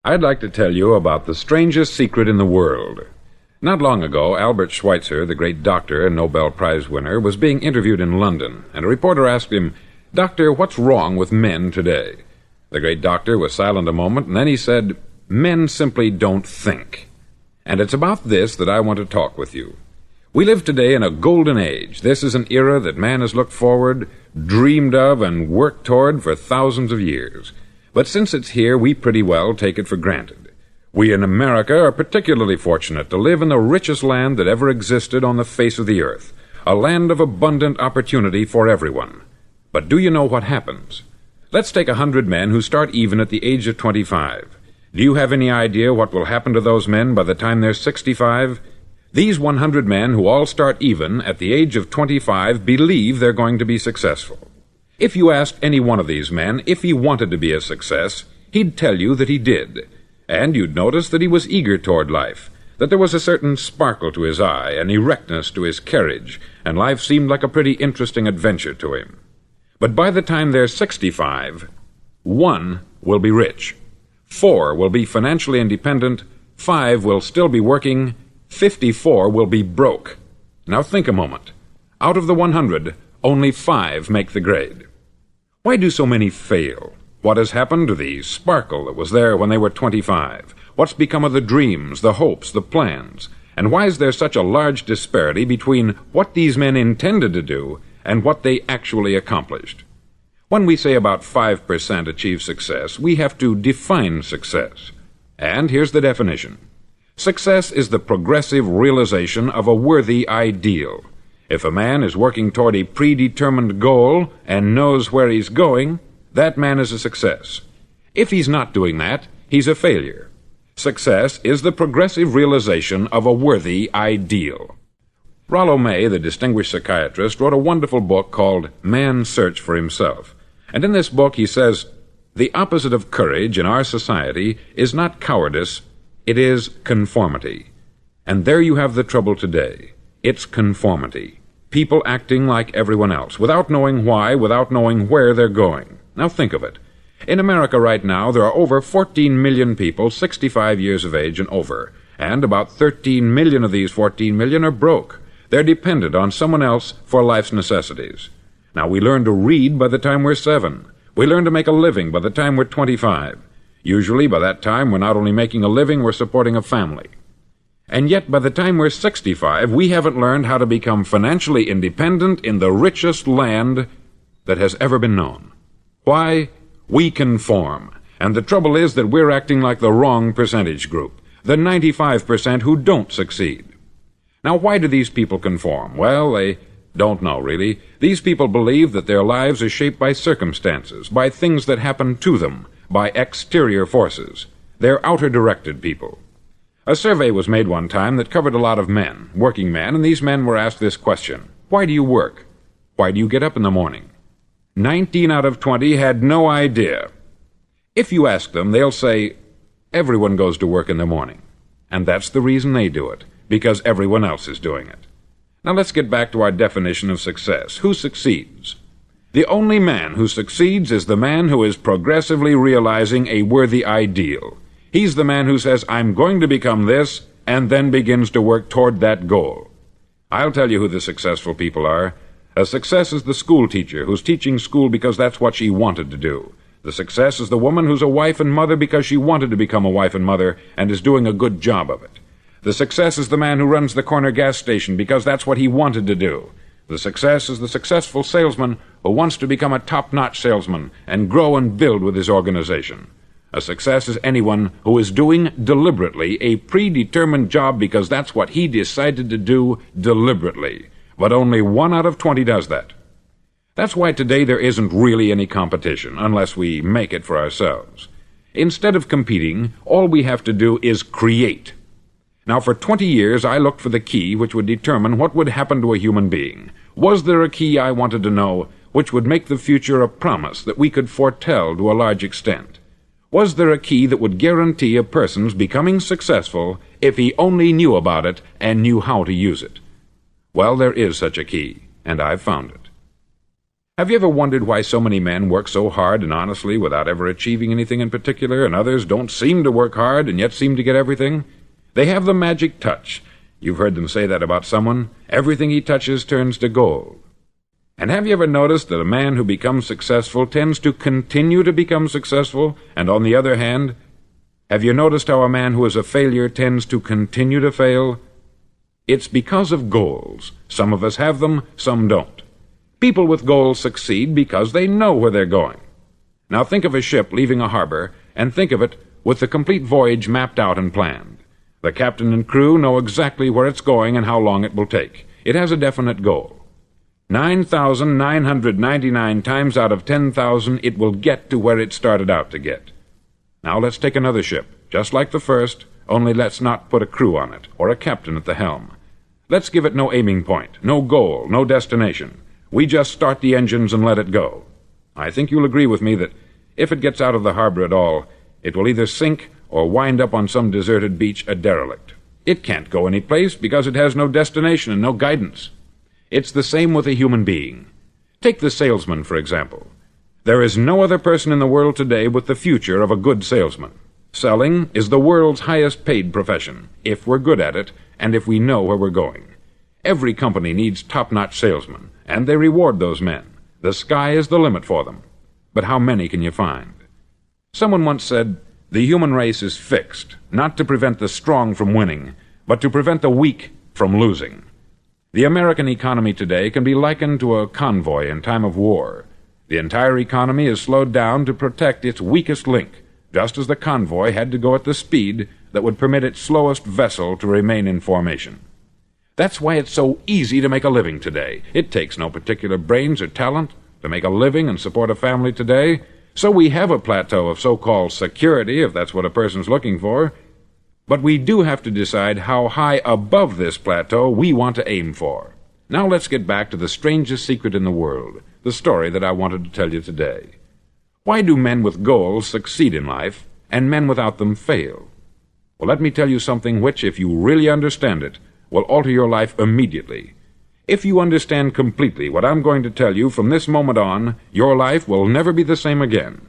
I'd like to tell you about the strangest secret in the world. Not long ago, Albert Schweitzer, the great doctor and Nobel Prize winner, was being interviewed in London, and a reporter asked him, "Doctor, what's wrong with men today?" The great doctor was silent a moment, and then he said, "Men simply don't think." And it's about this that I want to talk with you. We live today in a golden age. This is an era that man has looked forward, dreamed of, and worked toward for thousands of years. But since it's here, we pretty well take it for granted. We in America are particularly fortunate to live in the richest land that ever existed on the face of the earth, a land of abundant opportunity for everyone. But do you know what happens? Let's take 100 men who start even at the age of 25. Do you have any idea what will happen to those men by the time they're 65? These 100 men who all start even at the age of 25 believe they're going to be successful. If you asked any one of these men if he wanted to be a success, he'd tell you that he did. And you'd notice that he was eager toward life, that there was a certain sparkle to his eye, an erectness to his carriage, and life seemed like a pretty interesting adventure to him. But by the time they're 65, 1 will be rich, 4 will be financially independent, 5 will still be working, 54 will be broke. Now think a moment. Out of the 100, only 5 make the grade. Why do so many fail? What has happened to the sparkle that was there when they were 25? What's become of the dreams, the hopes, the plans? And why is there such a large disparity between what these men intended to do and what they actually accomplished? When we say about 5% achieve success, we have to define success. And here's the definition. Success is the progressive realization of a worthy ideal. If a man is working toward a predetermined goal and knows where he's going, that man is a success. If he's not doing that, he's a failure. Success is the progressive realization of a worthy ideal. Rollo May, the distinguished psychiatrist, wrote a wonderful book called Man's Search for Himself. And in this book he says, "The opposite of courage in our society is not cowardice, it is conformity." And there you have the trouble today. It's conformity. People acting like everyone else, without knowing why, without knowing where they're going. Now think of it. In America right now, there are over 14 million people 65 years of age and over, and about 13 million of these 14 million are broke. They're dependent on someone else for life's necessities. Now, we learn to read by the time we're 7. We learn to make a living by the time we're 25. Usually, by that time, we're not only making a living, we're supporting a family. And yet, by the time we're 65, we haven't learned how to become financially independent in the richest land that has ever been known. Why? We conform. And the trouble is that we're acting like the wrong percentage group, the 95% who don't succeed. Now, why do these people conform? Well, they don't know, really. These people believe that their lives are shaped by circumstances, by things that happen to them, by exterior forces. They're outer-directed people. A survey was made one time that covered a lot of men, working men, and these men were asked this question: why do you work? Why do you get up in the morning? 19 out of 20 had no idea. If you ask them, they'll say, everyone goes to work in the morning. And that's the reason they do it, because everyone else is doing it. Now let's get back to our definition of success. Who succeeds? The only man who succeeds is the man who is progressively realizing a worthy ideal. He's the man who says, I'm going to become this, and then begins to work toward that goal. I'll tell you who the successful people are. A success is the school teacher who's teaching school because that's what she wanted to do. The success is the woman who's a wife and mother because she wanted to become a wife and mother and is doing a good job of it. The success is the man who runs the corner gas station because that's what he wanted to do. The success is the successful salesman who wants to become a top-notch salesman and grow and build with his organization. A success is anyone who is doing deliberately a predetermined job because that's what he decided to do deliberately. But only 1 out of 20 does that. That's why today there isn't really any competition, unless we make it for ourselves. Instead of competing, all we have to do is create. Now, for 20 years, I looked for the key which would determine what would happen to a human being. Was there a key, I wanted to know, which would make the future a promise that we could foretell to a large extent? Was there a key that would guarantee a person's becoming successful if he only knew about it and knew how to use it? Well, there is such a key, and I've found it. Have you ever wondered why so many men work so hard and honestly without ever achieving anything in particular, and others don't seem to work hard and yet seem to get everything? They have the magic touch. You've heard them say that about someone. Everything he touches turns to gold. And have you ever noticed that a man who becomes successful tends to continue to become successful, and on the other hand, have you noticed how a man who is a failure tends to continue to fail? It's because of goals. Some of us have them, some don't. People with goals succeed because they know where they're going. Now think of a ship leaving a harbor, and think of it with the complete voyage mapped out and planned. The captain and crew know exactly where it's going and how long it will take. It has a definite goal. 9,999 times out of 10,000 it will get to where it started out to get. Now let's take another ship, just like the first, only let's not put a crew on it, or a captain at the helm. Let's give it no aiming point, no goal, no destination. We just start the engines and let it go. I think you'll agree with me that if it gets out of the harbor at all, it will either sink or wind up on some deserted beach a derelict. It can't go any place because it has no destination and no guidance. It's the same with a human being. Take the salesman, for example. There is no other person in the world today with the future of a good salesman. Selling is the world's highest paid profession, if we're good at it and if we know where we're going. Every company needs top-notch salesmen, and they reward those men. The sky is the limit for them. But how many can you find? Someone once said, the human race is fixed, not to prevent the strong from winning, but to prevent the weak from losing. The American economy today can be likened to a convoy in time of war. The entire economy is slowed down to protect its weakest link, just as the convoy had to go at the speed that would permit its slowest vessel to remain in formation. That's why it's so easy to make a living today. It takes no particular brains or talent to make a living and support a family today. So we have a plateau of so-called security, if that's what a person's looking for. But we do have to decide how high above this plateau we want to aim for. Now let's get back to the strangest secret in the world, the story that I wanted to tell you today. Why do men with goals succeed in life, and men without them fail? Well, let me tell you something which, if you really understand it, will alter your life immediately. If you understand completely what I'm going to tell you from this moment on, your life will never be the same again.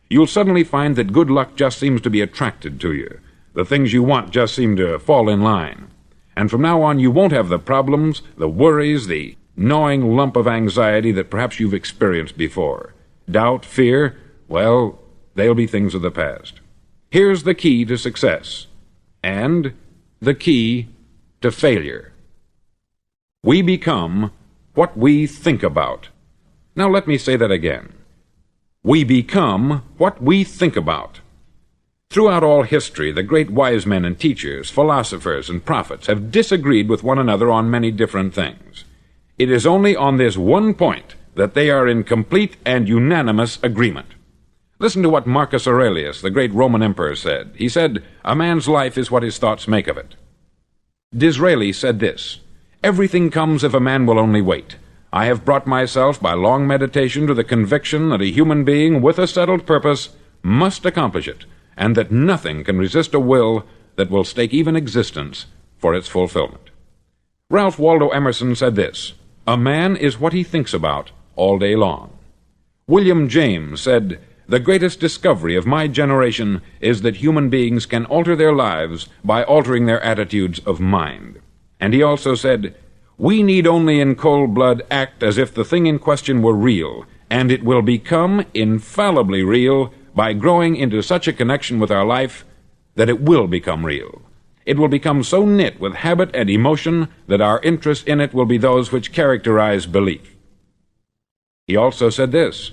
You'll suddenly find that good luck just seems to be attracted to you. The things you want just seem to fall in line. And from now on, you won't have the problems, the worries, the gnawing lump of anxiety that perhaps you've experienced before. Doubt, fear, well, they'll be things of the past. Here's the key to success, and the key to failure. We become what we think about. Now let me say that again. We become what we think about. Throughout all history, the great wise men and teachers, philosophers and prophets have disagreed with one another on many different things. It is only on this one point that they are in complete and unanimous agreement. Listen to what Marcus Aurelius, the great Roman emperor, said. He said, "A man's life is what his thoughts make of it." Disraeli said this, "Everything comes if a man will only wait. I have brought myself by long meditation to the conviction that a human being with a settled purpose must accomplish it, and that nothing can resist a will that will stake even existence for its fulfillment." Ralph Waldo Emerson said this, "A man is what he thinks about all day long." William James said, "The greatest discovery of my generation is that human beings can alter their lives by altering their attitudes of mind." And he also said, "We need only in cold blood act as if the thing in question were real, and it will become infallibly real by growing into such a connection with our life that it will become real. It will become so knit with habit and emotion that our interest in it will be those which characterize belief." He also said this,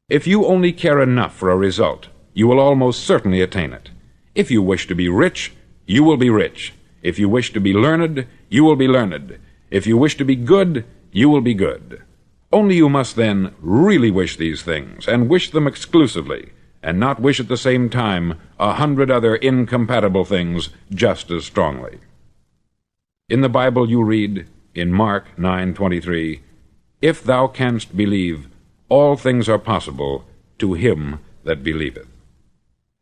"If you only care enough for a result, you will almost certainly attain it. If you wish to be rich, you will be rich. If you wish to be learned, you will be learned. If you wish to be good, you will be good. Only you must then really wish these things, and wish them exclusively, and not wish at the same time 100 other incompatible things just as strongly." In the Bible you read, in Mark 9:23, "If thou canst believe, all things are possible to him that believeth."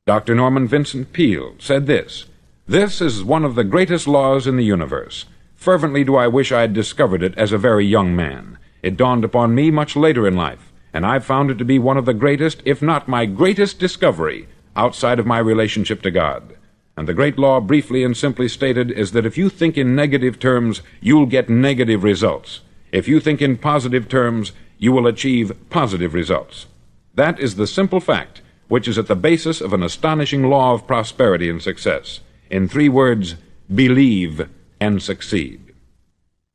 Dr. Norman Vincent Peale said this, "This is one of the greatest laws in the universe. Fervently do I wish I had discovered it as a very young man. It dawned upon me much later in life, and I've found it to be one of the greatest, if not my greatest discovery, outside of my relationship to God. And the great law, briefly and simply stated, is that if you think in negative terms, you'll get negative results. If you think in positive terms, you will achieve positive results. That is the simple fact which is at the basis of an astonishing law of prosperity and success. In 3 words, believe and succeed.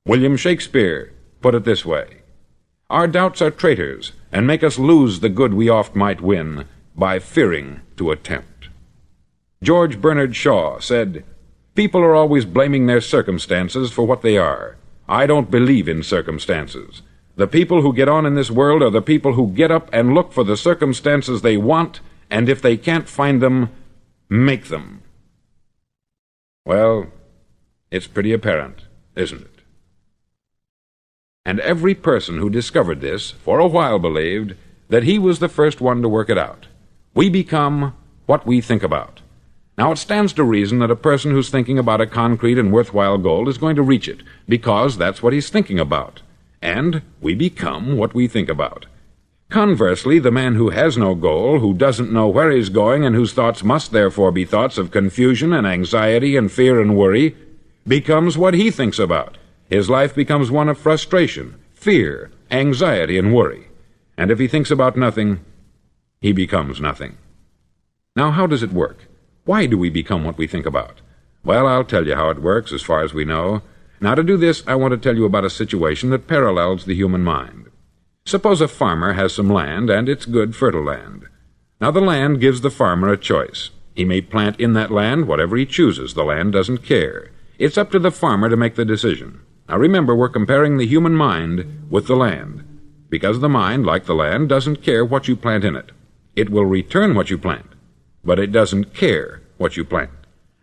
William Shakespeare put it this way: "Our doubts are traitors, and make us lose the good we oft might win, by fearing to attempt." George Bernard Shaw said, "People are always blaming their circumstances for what they are. I don't believe in circumstances. The people who get on in this world are the people who get up and look for the circumstances they want, and if they can't find them, make them." Well, it's pretty apparent, isn't it? And every person who discovered this for a while believed that he was the first one to work it out. We become what we think about. Now, it stands to reason that a person who's thinking about a concrete and worthwhile goal is going to reach it, because that's what he's thinking about. And we become what we think about. Conversely, the man who has no goal, who doesn't know where he's going, and whose thoughts must therefore be thoughts of confusion and anxiety and fear and worry, becomes what he thinks about. His life becomes one of frustration, fear, anxiety, and worry. And if he thinks about nothing, he becomes nothing. Now, how does it work? Why do we become what we think about? Well, I'll tell you how it works as far as we know. Now, to do this, I want to tell you about a situation that parallels the human mind. Suppose a farmer has some land, and it's good, fertile land. Now, the land gives the farmer a choice. He may plant in that land whatever he chooses. The land doesn't care. It's up to the farmer to make the decision. Now, remember, we're comparing the human mind with the land, because the mind, like the land, doesn't care what you plant in it. It will return what you plant, but it doesn't care what you plant.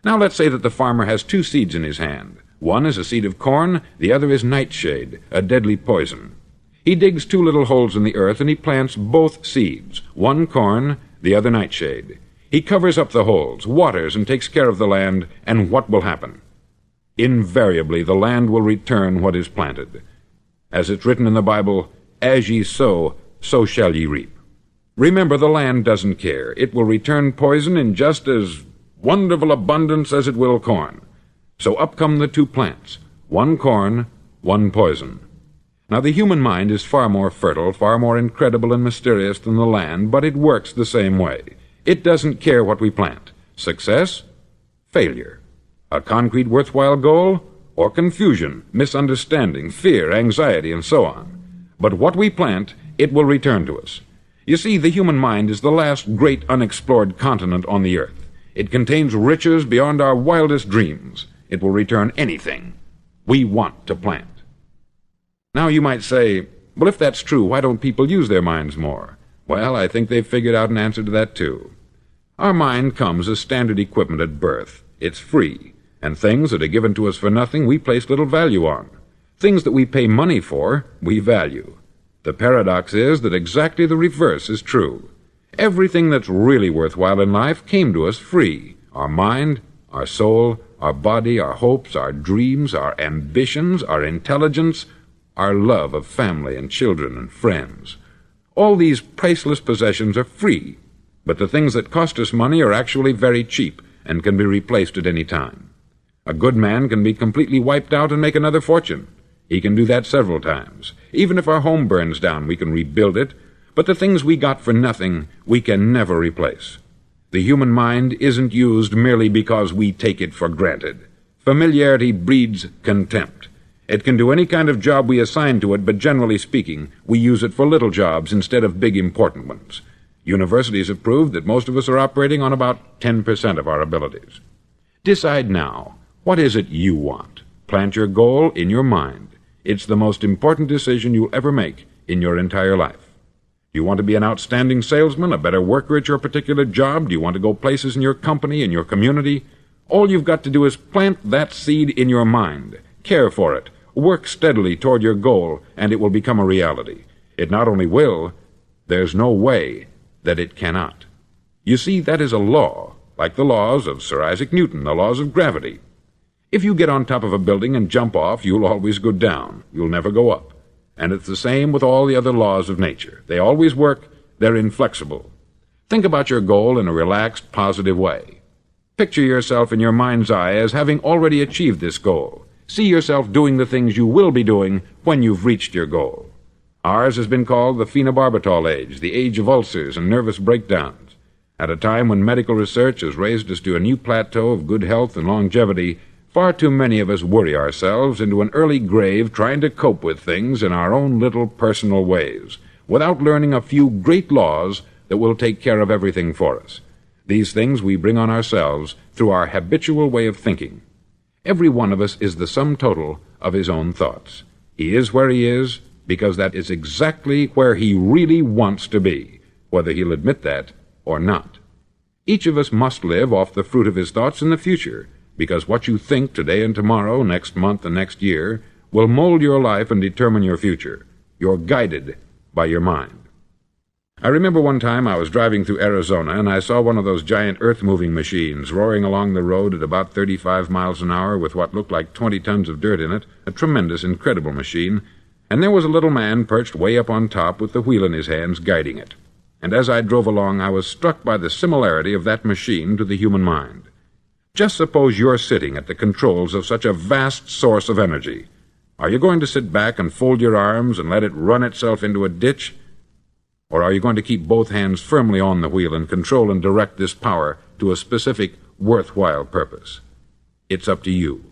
Now, let's say that the farmer has 2 seeds in his hand. One is a seed of corn, the other is nightshade, a deadly poison. He digs 2 little holes in the earth, and he plants both seeds, one corn, the other nightshade. He covers up the holes, waters, and takes care of the land, and what will happen? Invariably, the land will return what is planted. As it's written in the Bible, "As ye sow, so shall ye reap." Remember, the land doesn't care. It will return poison in just as wonderful abundance as it will corn. So up come the 2 plants, one corn, one poison. Now, the human mind is far more fertile, far more incredible and mysterious than the land, but it works the same way. It doesn't care what we plant. Success, failure. A concrete, worthwhile goal, or confusion, misunderstanding, fear, anxiety, and so on. But what we plant, it will return to us. You see, the human mind is the last great unexplored continent on the earth. It contains riches beyond our wildest dreams. It will return anything we want to plant. Now, you might say, well, if that's true, why don't people use their minds more? Well, I think they've figured out an answer to that, too. Our mind comes as standard equipment at birth. It's free, and things that are given to us for nothing we place little value on. Things that we pay money for, we value. The paradox is that exactly the reverse is true. Everything that's really worthwhile in life came to us free. Our mind, our soul, our body, our hopes, our dreams, our ambitions, our intelligence, our love of family and children and friends. All these priceless possessions are free, but the things that cost us money are actually very cheap and can be replaced at any time. A good man can be completely wiped out and make another fortune. He can do that several times. Even if our home burns down, we can rebuild it, but the things we got for nothing, we can never replace. The human mind isn't used merely because we take it for granted. Familiarity breeds contempt. It can do any kind of job we assign to it, but generally speaking, we use it for little jobs instead of big, important ones. Universities have proved that most of us are operating on about 10% of our abilities. Decide now, what is it you want? Plant your goal in your mind. It's the most important decision you'll ever make in your entire life. Do you want to be an outstanding salesman, a better worker at your particular job? Do you want to go places in your company, in your community? All you've got to do is plant that seed in your mind. Care for it. Work steadily toward your goal, and it will become a reality. It not only will, there's no way that it cannot. You see, that is a law, like the laws of Sir Isaac Newton, the laws of gravity. If you get on top of a building and jump off, you'll always go down. You'll never go up. And it's the same with all the other laws of nature. They always work. They're inflexible. Think about your goal in a relaxed, positive way. Picture yourself in your mind's eye as having already achieved this goal. See yourself doing the things you will be doing when you've reached your goal. Ours has been called the phenobarbital age, the age of ulcers and nervous breakdowns. At a time when medical research has raised us to a new plateau of good health and longevity, far too many of us worry ourselves into an early grave trying to cope with things in our own little personal ways, without learning a few great laws that will take care of everything for us. These things we bring on ourselves through our habitual way of thinking. Every one of us is the sum total of his own thoughts. He is where he is because that is exactly where he really wants to be, whether he'll admit that or not. Each of us must live off the fruit of his thoughts in the future, because what you think today and tomorrow, next month and next year, will mold your life and determine your future. You're guided by your mind. I remember one time I was driving through Arizona and I saw one of those giant earth-moving machines roaring along the road at about 35 miles an hour with what looked like 20 tons of dirt in it, a tremendous, incredible machine, and there was a little man perched way up on top with the wheel in his hands guiding it. And as I drove along, I was struck by the similarity of that machine to the human mind. Just suppose you're sitting at the controls of such a vast source of energy. Are you going to sit back and fold your arms and let it run itself into a ditch? Or are you going to keep both hands firmly on the wheel and control and direct this power to a specific, worthwhile purpose? It's up to you.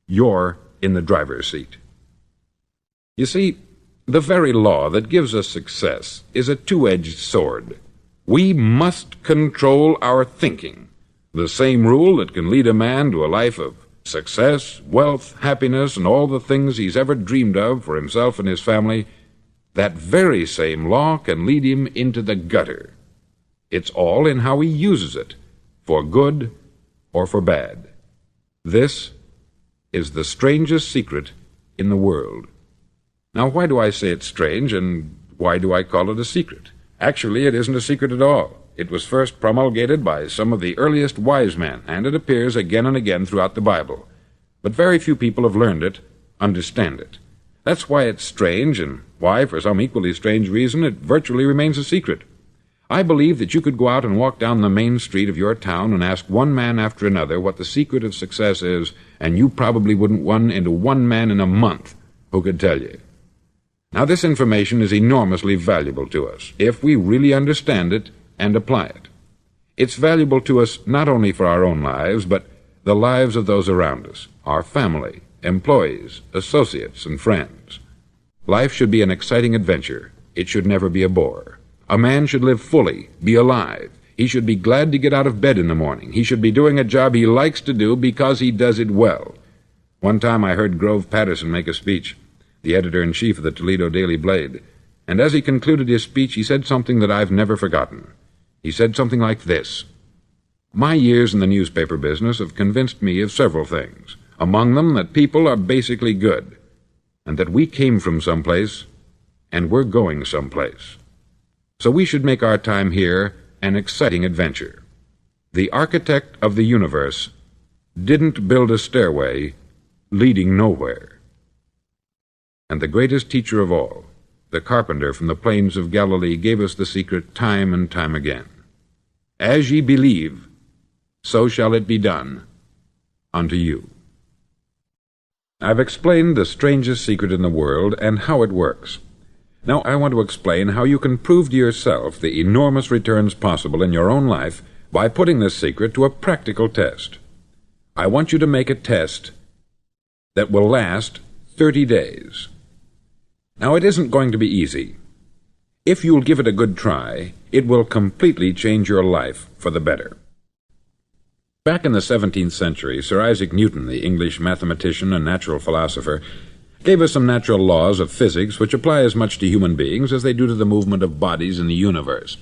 You're in the driver's seat. You see, the very law that gives us success is a two-edged sword. We must control our thinking. The same rule that can lead a man to a life of success, wealth, happiness, and all the things he's ever dreamed of for himself and his family, that very same law can lead him into the gutter. It's all in how he uses it, for good or for bad. This is the strangest secret in the world. Now, why do I say it's strange, and why do I call it a secret? Actually, it isn't a secret at all. It was first promulgated by some of the earliest wise men, and it appears again and again throughout the Bible. But very few people have learned it, understand it. That's why it's strange, and why, for some equally strange reason, it virtually remains a secret. I believe that you could go out and walk down the main street of your town and ask one man after another what the secret of success is, and you probably wouldn't run into one man in a month who could tell you. Now, this information is enormously valuable to us, if we really understand it and apply it. It's valuable to us not only for our own lives, but the lives of those around us, our family, employees, associates, and friends. Life should be an exciting adventure. It should never be a bore. A man should live fully, be alive. He should be glad to get out of bed in the morning. He should be doing a job he likes to do because he does it well. One time I heard Grove Patterson make a speech, the editor-in-chief of the Toledo Daily Blade, and as he concluded his speech, he said something that I've never forgotten. He said something like this: "My years in the newspaper business have convinced me of several things, among them that people are basically good, and that we came from someplace, and we're going someplace. So we should make our time here an exciting adventure. The architect of the universe didn't build a stairway leading nowhere." And the greatest teacher of all, the carpenter from the plains of Galilee, gave us the secret time and time again. "As ye believe, so shall it be done unto you." I've explained the strangest secret in the world and how it works. Now I want to explain how you can prove to yourself the enormous returns possible in your own life by putting this secret to a practical test. I want you to make a test that will last 30 days. Now, it isn't going to be easy. If you'll give it a good try, it will completely change your life for the better. Back in the 17th century, Sir Isaac Newton, the English mathematician and natural philosopher, gave us some natural laws of physics which apply as much to human beings as they do to the movement of bodies in the universe.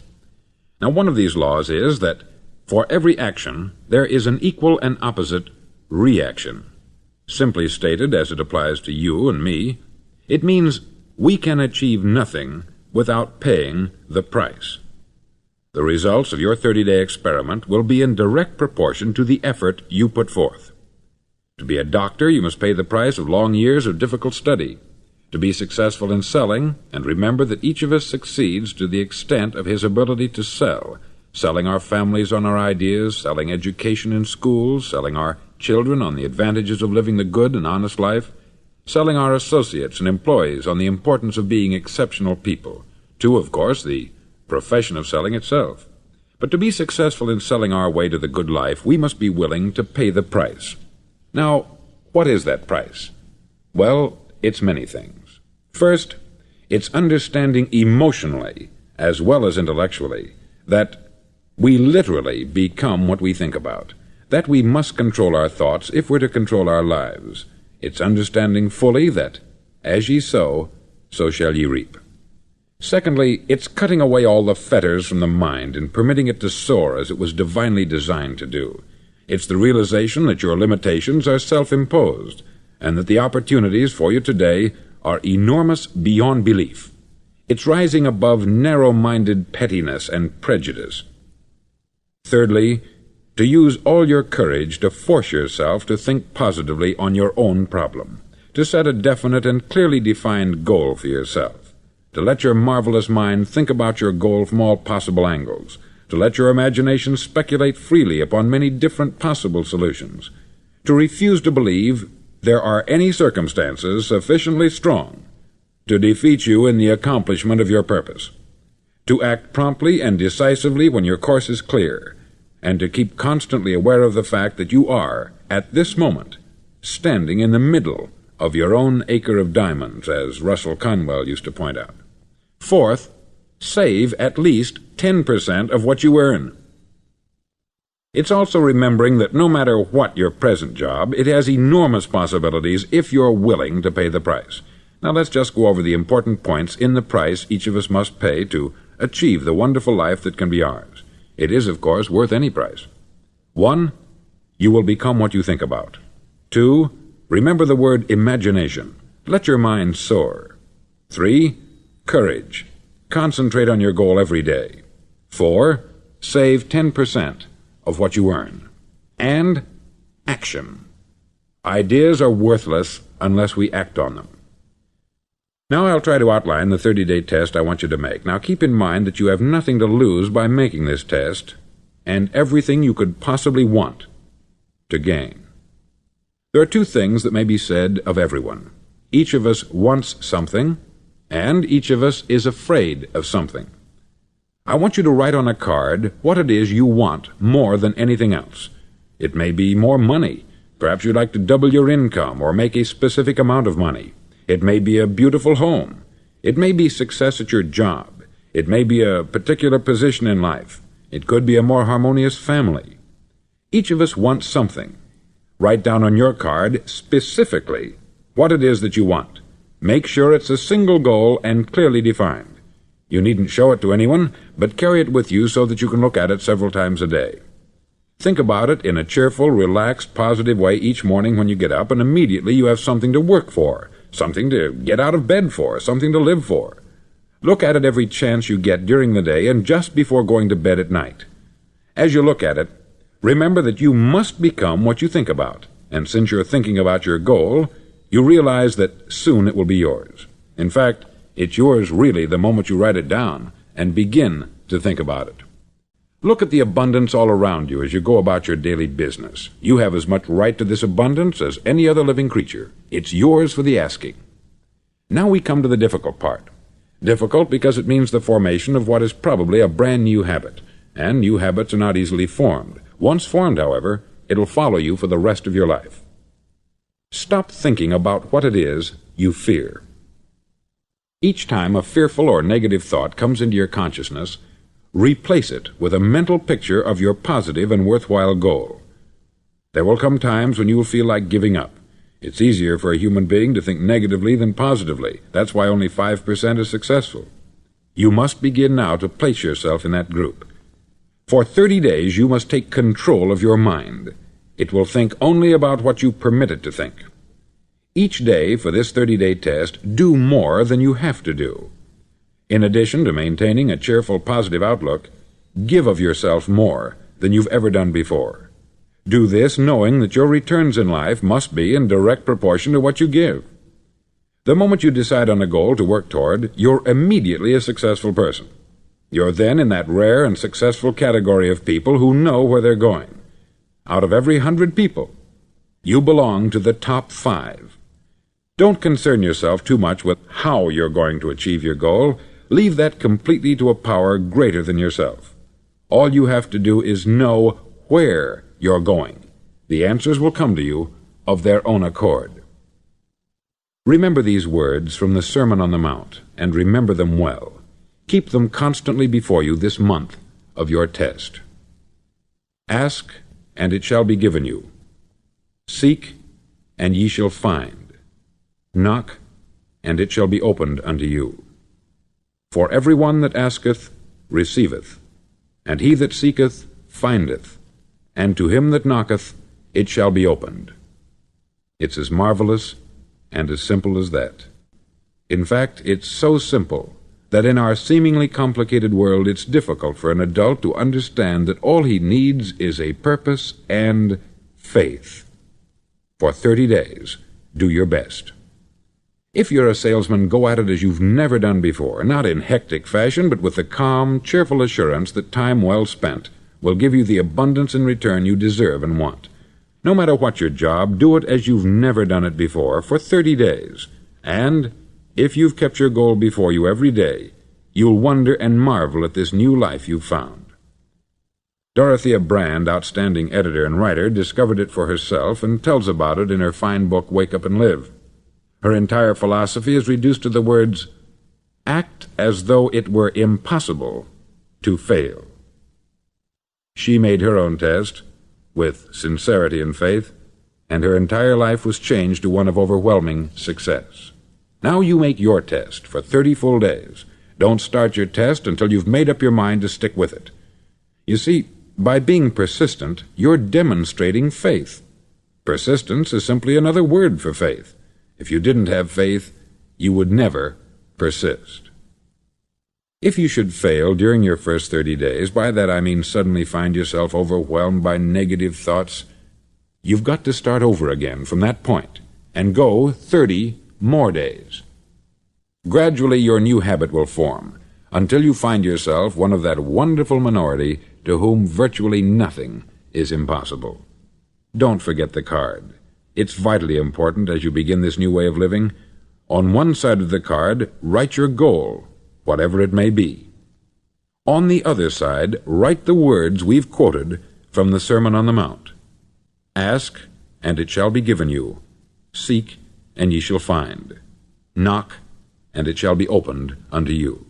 Now, one of these laws is that for every action, there is an equal and opposite reaction. Simply stated, as it applies to you and me, it means we can achieve nothing without paying the price. The results of your 30-day experiment will be in direct proportion to the effort you put forth. To be a doctor, you must pay the price of long years of difficult study. to be successful in selling, and remember that each of us succeeds to the extent of his ability to sell, selling our families on our ideas, selling education in schools, selling our children on the advantages of living the good and honest life, selling our associates and employees on the importance of being exceptional people, to, of course, the profession of selling itself. But to be successful in selling our way to the good life, we must be willing to pay the price. Now, what is that price? Well, it's many things. First, it's understanding emotionally, as well as intellectually, that we literally become what we think about, that we must control our thoughts if we're to control our lives. It's understanding fully that, as ye sow, so shall ye reap. Secondly, it's cutting away all the fetters from the mind and permitting it to soar as it was divinely designed to do. It's the realization that your limitations are self-imposed, and that the opportunities for you today are enormous beyond belief. It's rising above narrow-minded pettiness and prejudice. Thirdly, to use all your courage to force yourself to think positively on your own problem, to set a definite and clearly defined goal for yourself, to let your marvelous mind think about your goal from all possible angles, to let your imagination speculate freely upon many different possible solutions, to refuse to believe there are any circumstances sufficiently strong to defeat you in the accomplishment of your purpose, to act promptly and decisively when your course is clear, and to keep constantly aware of the fact that you are, at this moment, standing in the middle of your own acre of diamonds, as Russell Conwell used to point out. Fourth, save at least 10% of what you earn. It's also remembering that no matter what your present job, it has enormous possibilities if you're willing to pay the price. Now let's just go over the important points in the price each of us must pay to achieve the wonderful life that can be ours. It is, of course, worth any price. 1. You will become what you think about. 2. Remember the word imagination. Let your mind soar. 3. Courage. Concentrate on your goal every day. 4. Save 10% of what you earn. And action. Ideas are worthless unless we act on them. Now I'll try to outline the 30-day test I want you to make. Now keep in mind that you have nothing to lose by making this test, and everything you could possibly want to gain. There are two things that may be said of everyone. Each of us wants something, and each of us is afraid of something. I want you to write on a card what it is you want more than anything else. It may be more money. Perhaps you'd like to double your income or make a specific amount of money. It may be a beautiful home. It may be success at your job. It may be a particular position in life. It could be a more harmonious family. Each of us wants something. Write down on your card specifically what it is that you want. Make sure it's a single goal and clearly defined. You needn't show it to anyone, but carry it with you so that you can look at it several times a day. Think about it in a cheerful, relaxed, positive way each morning when you get up, and immediately you have something to work for, something to get out of bed for, something to live for. Look at it every chance you get during the day and just before going to bed at night. As you look at it, remember that you must become what you think about, and since you're thinking about your goal, you realize that soon it will be yours. In fact, it's yours really the moment you write it down and begin to think about it. Look at the abundance all around you as you go about your daily business. You have as much right to this abundance as any other living creature. It's yours for the asking. Now we come to the difficult part. Difficult because it means the formation of what is probably a brand new habit, and new habits are not easily formed. Once formed, however, it'll follow you for the rest of your life. Stop thinking about what it is you fear. Each time a fearful or negative thought comes into your consciousness, replace it with a mental picture of your positive and worthwhile goal. There will come times when you will feel like giving up. It's easier for a human being to think negatively than positively. That's why only 5% is successful. You must begin now to place yourself in that group. For 30 days you must take control of your mind. It will think only about what you permit it to think. Each day for this 30-day test, do more than you have to do. In addition to maintaining a cheerful, positive outlook, give of yourself more than you've ever done before. Do this knowing that your returns in life must be in direct proportion to what you give. The moment you decide on a goal to work toward, you're immediately a successful person. You're then in that rare and successful category of people who know where they're going. Out of every 100 people, you belong to the top 5. Don't concern yourself too much with how you're going to achieve your goal. Leave that completely to a power greater than yourself. All you have to do is know where you're going. The answers will come to you of their own accord. Remember these words from the Sermon on the Mount, and remember them well. Keep them constantly before you this month of your test. Ask, and it shall be given you. Seek, and ye shall find. Knock, and it shall be opened unto you. For every one that asketh receiveth, and he that seeketh findeth, and to him that knocketh it shall be opened. It's as marvelous and as simple as that. In fact, it's so simple that in our seemingly complicated world it's difficult for an adult to understand that all he needs is a purpose and faith. For 30 days, do your best. If you're a salesman, go at it as you've never done before, not in hectic fashion, but with the calm, cheerful assurance that time well spent will give you the abundance in return you deserve and want. No matter what your job, do it as you've never done it before for 30 days. And if you've kept your goal before you every day, you'll wonder and marvel at this new life you've found. Dorothea Brand, outstanding editor and writer, discovered it for herself and tells about it in her fine book, Wake Up and Live. Her entire philosophy is reduced to the words, act as though it were impossible to fail. She made her own test with sincerity and faith, and her entire life was changed to one of overwhelming success. Now you make your test for 30 full days. Don't start your test until you've made up your mind to stick with it. You see, by being persistent, you're demonstrating faith. Persistence is simply another word for faith. If you didn't have faith, you would never persist. If you should fail during your first 30 days, by that I mean suddenly find yourself overwhelmed by negative thoughts, you've got to start over again from that point and go 30 more days. Gradually your new habit will form until you find yourself one of that wonderful minority to whom virtually nothing is impossible. Don't forget the card. It's vitally important as you begin this new way of living. On one side of the card, write your goal, whatever it may be. On the other side, write the words we've quoted from the Sermon on the Mount. Ask, and it shall be given you. Seek, and ye shall find. Knock, and it shall be opened unto you.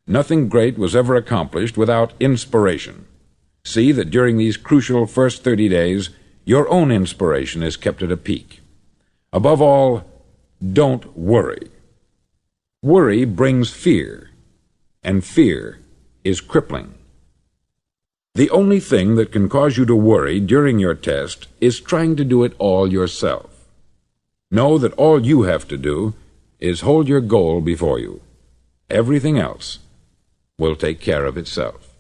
Nothing great was ever accomplished without inspiration. See that during these crucial first 30 days, your own inspiration is kept at a peak. Above all, don't worry. Worry brings fear, and fear is crippling. The only thing that can cause you to worry during your test is trying to do it all yourself. Know that all you have to do is hold your goal before you. Everything else will take care of itself.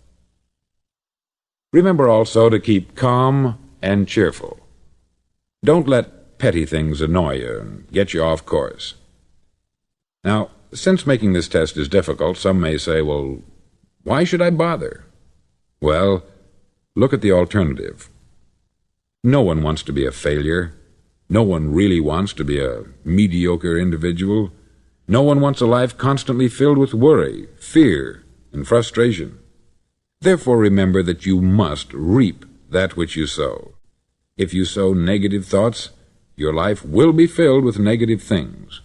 Remember also to keep calm and cheerful. Don't let petty things annoy you and get you off course. Now, since making this test is difficult, some may say, well, why should I bother? Well, look at the alternative. No one wants to be a failure. No one really wants to be a mediocre individual. No one wants a life constantly filled with worry, fear, and frustration. Therefore, remember that you must reap that which you sow. If you sow negative thoughts, your life will be filled with negative things.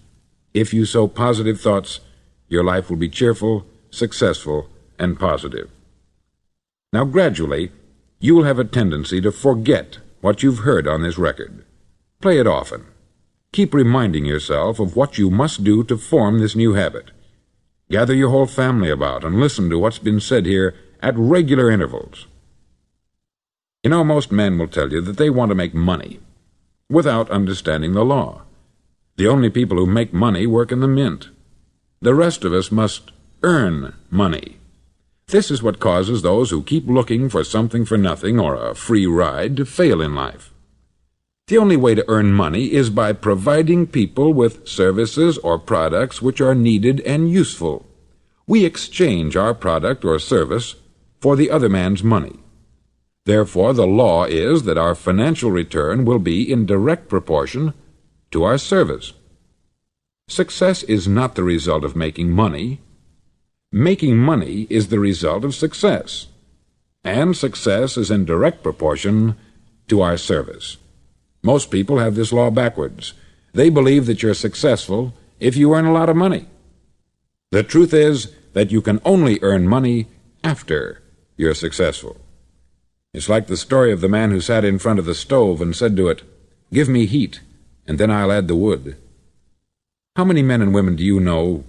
If you sow positive thoughts, your life will be cheerful, successful, and positive. Now, gradually, you will have a tendency to forget what you've heard on this record. Play it often. Keep reminding yourself of what you must do to form this new habit. Gather your whole family about and listen to what's been said here at regular intervals. You know, most men will tell you that they want to make money without understanding the law. The only people who make money work in the mint. The rest of us must earn money. This is what causes those who keep looking for something for nothing or a free ride to fail in life. The only way to earn money is by providing people with services or products which are needed and useful. We exchange our product or service for the other man's money. Therefore, the law is that our financial return will be in direct proportion to our service. Success is not the result of making money. Making money is the result of success, and success is in direct proportion to our service. Most people have this law backwards. They believe that you're successful if you earn a lot of money. The truth is that you can only earn money after you're successful. It's like the story of the man who sat in front of the stove and said to it, "Give me heat, and then I'll add the wood." How many men and women do you know,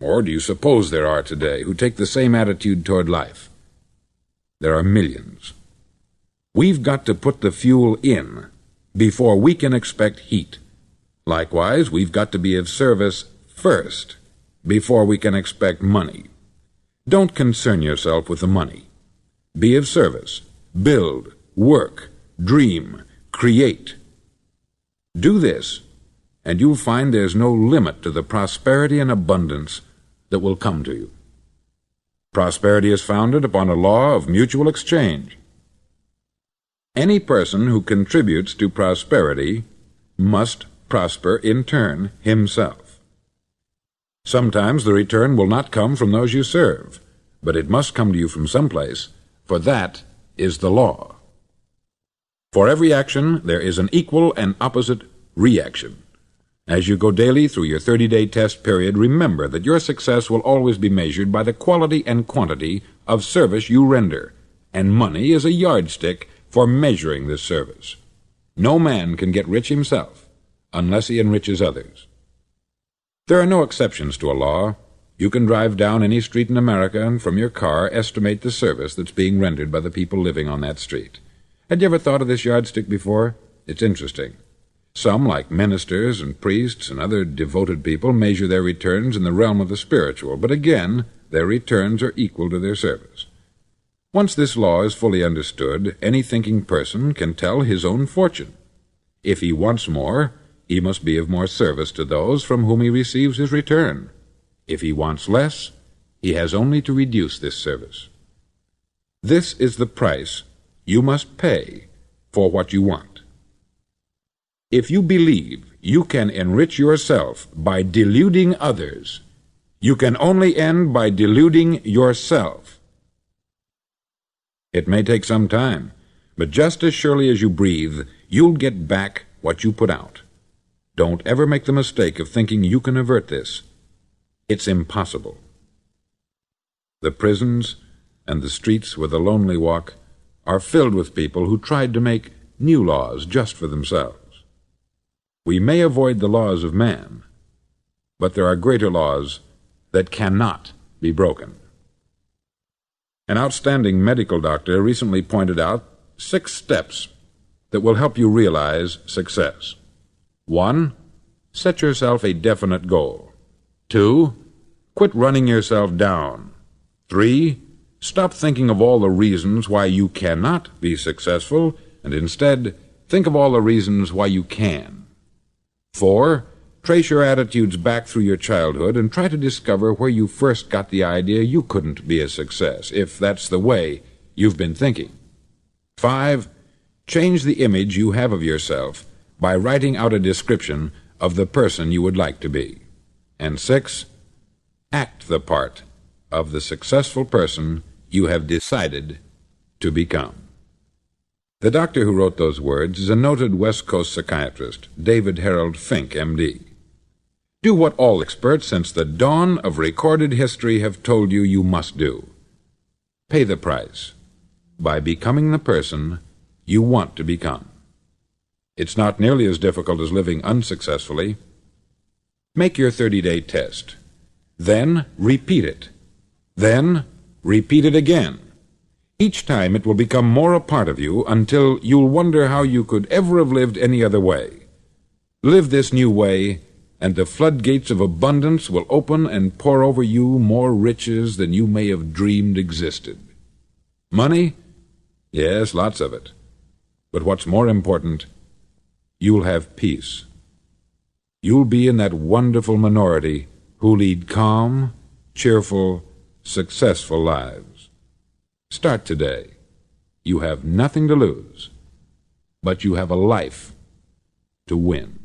or do you suppose there are today, who take the same attitude toward life? There are millions. We've got to put the fuel in before we can expect heat. Likewise, we've got to be of service first before we can expect money. Don't concern yourself with the money. Be of service. Build, work, dream, create. Do this, and you'll find there's no limit to the prosperity and abundance that will come to you. Prosperity is founded upon a law of mutual exchange. Any person who contributes to prosperity must prosper in turn himself. Sometimes the return will not come from those you serve, but it must come to you from someplace, for that is the law. For every action, there is an equal and opposite reaction. As you go daily through your 30-day test period, remember that your success will always be measured by the quality and quantity of service you render, and money is a yardstick for measuring this service. No man can get rich himself unless he enriches others. There are no exceptions to a law. You can drive down any street in America and from your car estimate the service that's being rendered by the people living on that street. Had you ever thought of this yardstick before? It's interesting. Some, like ministers and priests and other devoted people, measure their returns in the realm of the spiritual, but again, their returns are equal to their service. Once this law is fully understood, any thinking person can tell his own fortune. If he wants more, he must be of more service to those from whom he receives his return. If he wants less, he has only to reduce this service. This is the price you must pay for what you want. If you believe you can enrich yourself by deluding others, you can only end by deluding yourself. It may take some time, but just as surely as you breathe, you'll get back what you put out. Don't ever make the mistake of thinking you can avert this. It's impossible. The prisons and the streets where the lonely walk are filled with people who tried to make new laws just for themselves. We may avoid the laws of man, but there are greater laws that cannot be broken. An outstanding medical doctor recently pointed out 6 steps that will help you realize success. 1. Set yourself a definite goal. 2. Quit running yourself down. 3. Stop thinking of all the reasons why you cannot be successful, and instead think of all the reasons why you can. 4. Trace your attitudes back through your childhood and try to discover where you first got the idea you couldn't be a success, if that's the way you've been thinking. 5. Change the image you have of yourself by writing out a description of the person you would like to be. And 6. Act the part of the successful person you have decided to become. The doctor who wrote those words is a noted West Coast psychiatrist, David Harold Fink, M.D. Do what all experts since the dawn of recorded history have told you you must do. Pay the price by becoming the person you want to become. It's not nearly as difficult as living unsuccessfully. Make your 30-day test. Then repeat it. Then repeat it again. Each time it will become more a part of you until you'll wonder how you could ever have lived any other way. Live this new way, and the floodgates of abundance will open and pour over you more riches than you may have dreamed existed. Money? Yes, lots of it. But what's more important, you'll have peace. You'll be in that wonderful minority who lead calm, cheerful, successful lives. Start today. You have nothing to lose, but you have a life to win.